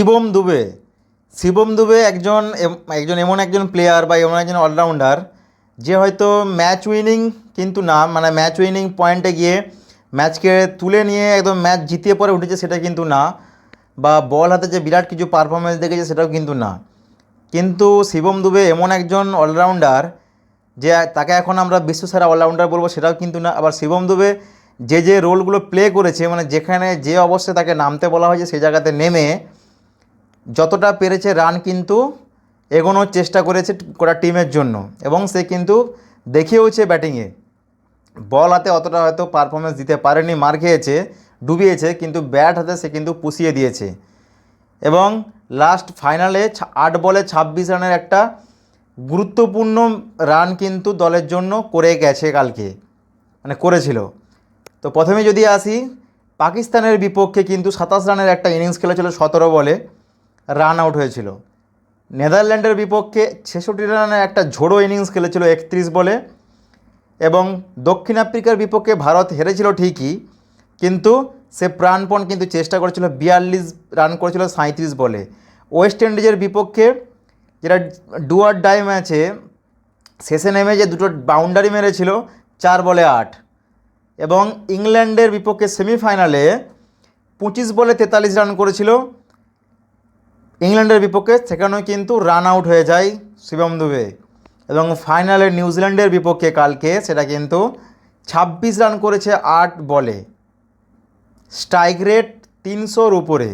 শিবম দুবে। শিবম দুবে একজন একজন এমন একজন প্লেয়ার বা এমন একজন অলরাউন্ডার যে হয়তো ম্যাচ উইনিং কিন্তু না, মানে ম্যাচ উইনিং পয়েন্টে গিয়ে ম্যাচকে তুলে নিয়ে একদম ম্যাচ জিতিয়ে পরে উঠেছে সেটা কিন্তু না, বা বল হাতে যে বিরাট কিছু পারফরমেন্স দেখেছে সেটাও কিন্তু না। কিন্তু শিবম দুবে এমন একজন অলরাউন্ডার যে তাকে এখন আমরা বিশ্বসেরা অলরাউন্ডার বলবো সেটাও কিন্তু না। আবার শিবম দুবে যে রোলগুলো প্লে করেছে, মানে যেখানে যে অবস্থায় তাকে নামতে বলা হয়েছে সেই জায়গাতে নেমে যতটা পেরেছে রান কিন্তু এগোনোর চেষ্টা করেছে গোটা টিমের জন্য, এবং সে কিন্তু দেখিয়েওছে ব্যাটিংয়ে। বল হাতে অতটা হয়তো পারফরমেন্স দিতে পারেনি, মার খেয়েছে, ডুবিয়েছে, কিন্তু ব্যাট হাতে সে কিন্তু পুষিয়ে দিয়েছে। এবং লাস্ট ফাইনালে 8 বলে 26 রানের একটা গুরুত্বপূর্ণ রান কিন্তু দলের জন্য করে গেছে কালকে, মানে করেছিল। তো প্রথমে যদি আসি, পাকিস্তানের বিপক্ষে কিন্তু 27 রানের একটা ইনিংস খেলেছিল, 17 বলে রান আউট হয়েছিল। নেদারল্যান্ডের বিপক্ষে 66 রানের একটা ঝোড়ো ইনিংস খেলেছিল 31 বলে। এবং দক্ষিণ আফ্রিকার বিপক্ষে ভারত হেরেছিল ঠিকই, কিন্তু সে প্রাণপণ কিন্তু চেষ্টা করেছিল, 42 রান করেছিল 37 বলে। ওয়েস্ট ইন্ডিজের বিপক্ষে যেটা ডু অর ডাই ম্যাচে শেষে নেমে যে দুটো বাউন্ডারি মেরেছিল 4 বলে 8। এবং ইংল্যান্ডের বিপক্ষে সেমিফাইনালে 25 বলে 43 রান করেছিল ইংল্যান্ডের বিপক্ষে, সেখানেও কিন্তু রান আউট হয়ে যায় শিবম দুবে। এবং ফাইনালে নিউজিল্যান্ডের বিপক্ষে কালকে সেটা কিন্তু 26 রান করেছে 8 বলে, স্ট্রাইক রেট 300-র উপরে।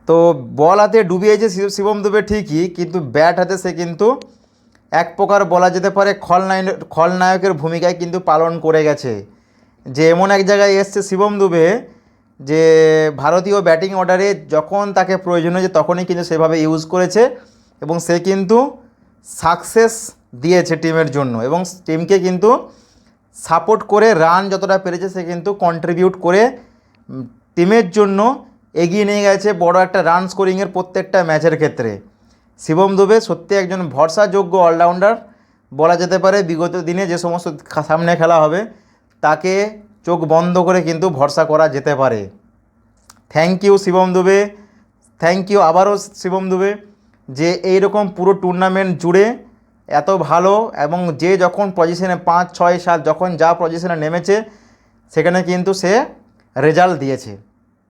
তো বল হাতে ডুবিয়েছে শিবম দুবে ঠিকই, কিন্তু ব্যাট হাতে সে কিন্তু এক প্রকার বলা যেতে পারে খলনায়কের ভূমিকায় কিন্তু পালন করে গেছে। যে এমন এক জায়গায় এসছে শিবম দুবে যে ভারতীয় ব্যাটিং অর্ডারে যখন তাকে প্রয়োজন হয়েছে তখনই কিন্তু সেভাবে ইউজ করেছে, এবং সে কিন্তু সাকসেস দিয়েছে টিমের জন্য, এবং টিমকে কিন্তু সাপোর্ট করে রান যতটা পেরেছে সে কিন্তু কন্ট্রিবিউট করে টিমের জন্য এগিয়ে নিয়ে গেছে বড় একটা রান স্কোরিংয়ের প্রত্যেকটা ম্যাচের ক্ষেত্রে। শিবম দুবে সত্যি একজন ভরসাযোগ্য অলরাউন্ডার বলা যেতে পারে। বিগত দিনে যে সমস্ত সামনে খেলা হবে তাকে চোখ বন্ধ করে কিন্তু ভরসা করা যেতে পারে। Thank you Shivam Dube, thank you আবারও শিবম দুবে, যে এইরকম পুরো টুর্নামেন্ট জুড়ে এত ভালো, এবং যে যখন পজিশনে 5, 6, 7 যখন যা পজিশনে নেমেছে সেখানে কিন্তু সে রেজাল্ট দিয়েছে।